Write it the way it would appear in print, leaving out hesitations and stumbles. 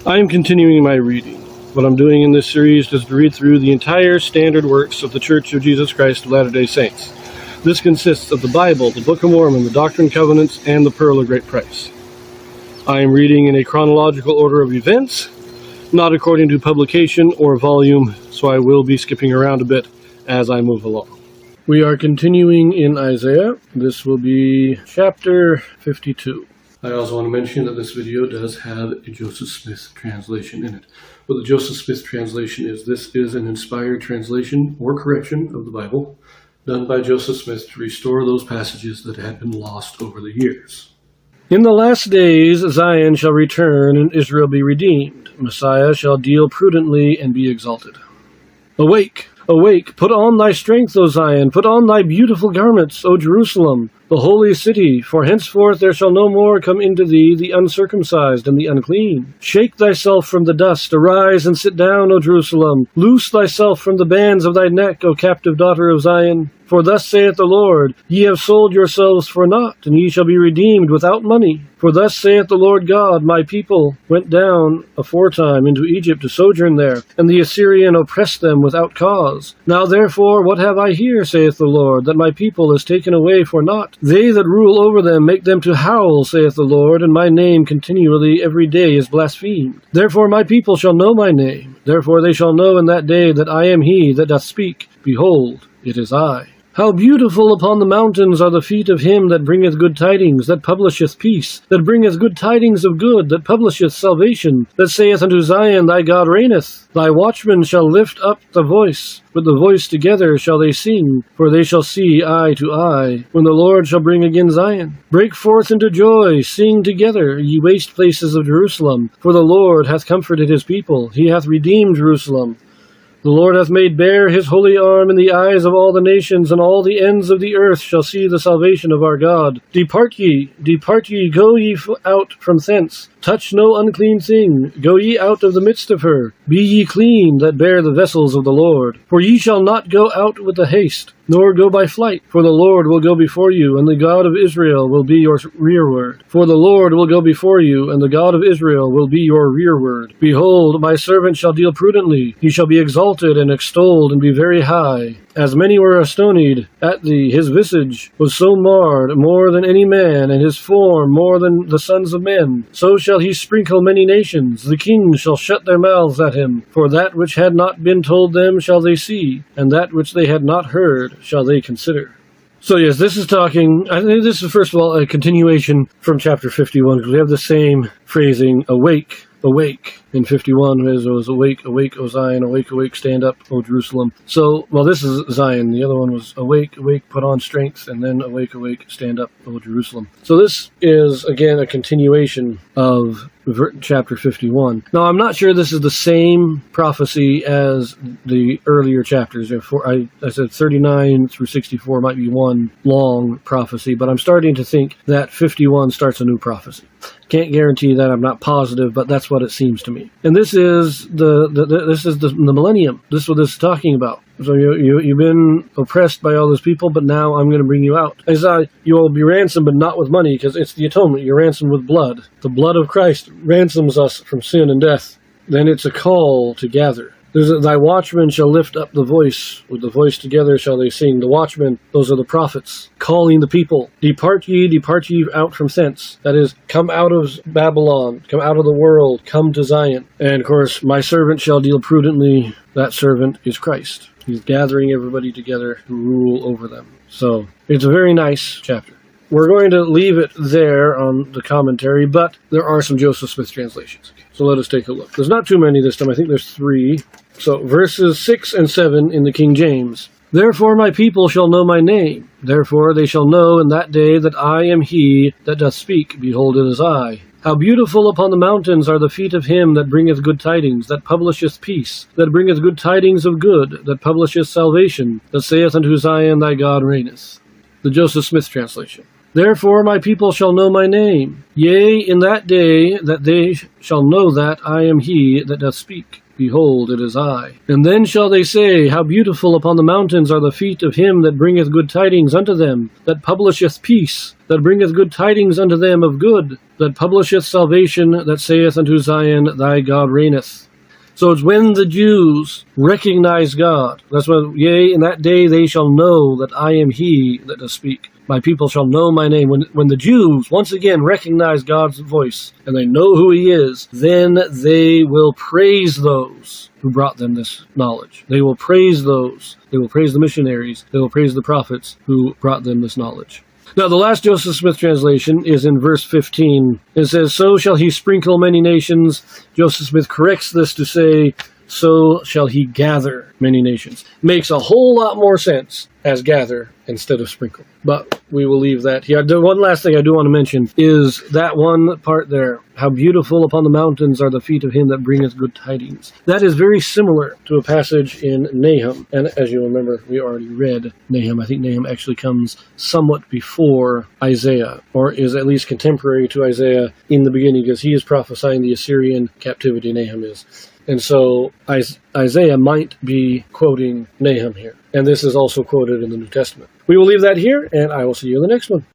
I am continuing my reading. What I'm doing in this series is to read through the entire standard works of the Church of Jesus Christ of Latter-day Saints. This consists of the Bible, the Book of Mormon, the Doctrine and Covenants, and the Pearl of Great Price. I am reading in a chronological order of events, not according to publication or volume, so I will be skipping around a bit as I move along. We are continuing in Isaiah. This will be chapter 52. I also want to mention that this video does have a Joseph Smith translation in it. What the Joseph Smith translation is, this is an inspired translation or correction of the Bible done by Joseph Smith to restore those passages that had been lost over the years. In the last days Zion shall return and Israel be redeemed. Messiah shall deal prudently and be exalted. Awake! Awake, put on thy strength, O Zion, put on thy beautiful garments, O Jerusalem, the holy city, for henceforth there shall no more come into thee the uncircumcised and the unclean. Shake thyself from the dust, arise and sit down, O Jerusalem. Loose thyself from the bands of thy neck, O captive daughter of Zion. For thus saith the Lord, Ye have sold yourselves for naught, and ye shall be redeemed without money. For thus saith the Lord God, My people went down aforetime into Egypt to sojourn there, and the Assyrian oppressed them without cause. Now therefore, what have I here, saith the Lord, that my people is taken away for naught? They that rule over them make them to howl, saith the Lord, and my name continually every day is blasphemed. Therefore my people shall know my name. Therefore they shall know in that day that I am he that doth speak. Behold, it is I. How beautiful upon the mountains are the feet of him that bringeth good tidings, that publisheth peace, that bringeth good tidings of good, that publisheth salvation, that saith unto Zion, Thy God reigneth. Thy watchmen shall lift up the voice, with the voice together shall they sing, for they shall see eye to eye, when the Lord shall bring again Zion. Break forth into joy, sing together, ye waste places of Jerusalem, for the Lord hath comforted his people, he hath redeemed Jerusalem. The Lord hath made bare his holy arm in the eyes of all the nations, and all the ends of the earth shall see the salvation of our God. Depart ye, go ye out from thence. Touch no unclean thing, go ye out of the midst of her. Be ye clean that bear the vessels of the Lord. For ye shall not go out with a haste, nor go by flight. For the Lord will go before you, and the God of Israel will be your rearward. For the Lord will go before you, and the God of Israel will be your rearward. Behold, my servant shall deal prudently. He shall be exalted and extolled and be very high. As many were astonied at thee, his visage was so marred more than any man, and his form more than the sons of men. So shall he sprinkle many nations. The kings shall shut their mouths at him. For that which had not been told them shall they see, and that which they had not heard shall they consider. So yes, this is talking, I think this is first of all a continuation from chapter 51, because we have the same phrasing, awake, awake. In 51, it was awake, awake, O Zion, awake, awake, stand up, O Jerusalem. So, well, this is Zion. The other one was awake, awake, put on strength, and then awake, awake, stand up, O Jerusalem. So this is, again, a continuation of chapter 51. Now, I'm not sure this is the same prophecy as the earlier chapters. I said 39 through 64 might be one long prophecy, but I'm starting to think that 51 starts a new prophecy. Can't guarantee that, I'm not positive, but that's what it seems to me. And this is the millennium. This is what this is talking about. So you've been oppressed by all those people, but now I'm going to bring you out. You will be ransomed, but not with money, because it's the atonement. You're ransomed with blood. The blood of Christ ransoms us from sin and death. Then it's a call to gather. Thy watchmen shall lift up the voice. With the voice together shall they sing. The watchmen, those are the prophets, calling the people. Depart ye out from thence. That is, come out of Babylon, come out of the world, come to Zion. And of course, my servant shall deal prudently. That servant is Christ. He's gathering everybody together to rule over them. So, it's a very nice chapter. We're going to leave it there on the commentary, but there are some Joseph Smith translations. So let us take a look. There's not too many this time. I think there's 3. So verses 6 and 7 in the King James. Therefore my people shall know my name. Therefore they shall know in that day that I am he that doth speak. Behold, it is I. How beautiful upon the mountains are the feet of him that bringeth good tidings, that publisheth peace, that bringeth good tidings of good, that publisheth salvation, that saith unto Zion, Thy God reigneth. The Joseph Smith translation. Therefore my people shall know my name. Yea, in that day that they shall know that I am he that doth speak. behold, it is I. And then shall they say, How beautiful upon the mountains are the feet of him that bringeth good tidings unto them, that publisheth peace, that bringeth good tidings unto them of good, that publisheth salvation, that saith unto Zion, Thy God reigneth. So it's when the Jews recognize God. That's when, yea, in that day they shall know that I am he that does speak. My people shall know my name. When the Jews once again recognize God's voice and they know who he is, then they will praise those who brought them this knowledge. They will praise those. They will praise the missionaries. They will praise the prophets who brought them this knowledge. Now, the last Joseph Smith translation is in verse 15. It says, So shall he sprinkle many nations. Joseph Smith corrects this to say, So shall he gather many nations. Makes a whole lot more sense as gather instead of sprinkle. But we will leave that here. The one last thing I do want to mention is that one part there. How beautiful upon the mountains are the feet of him that bringeth good tidings. That is very similar to a passage in Nahum. And as you remember, we already read Nahum. I think Nahum actually comes somewhat before Isaiah, or is at least contemporary to Isaiah in the beginning, because he is prophesying the Assyrian captivity, Nahum is. And so Isaiah might be quoting Nahum here. And this is also quoted in the New Testament. We will leave that here, and I will see you in the next one.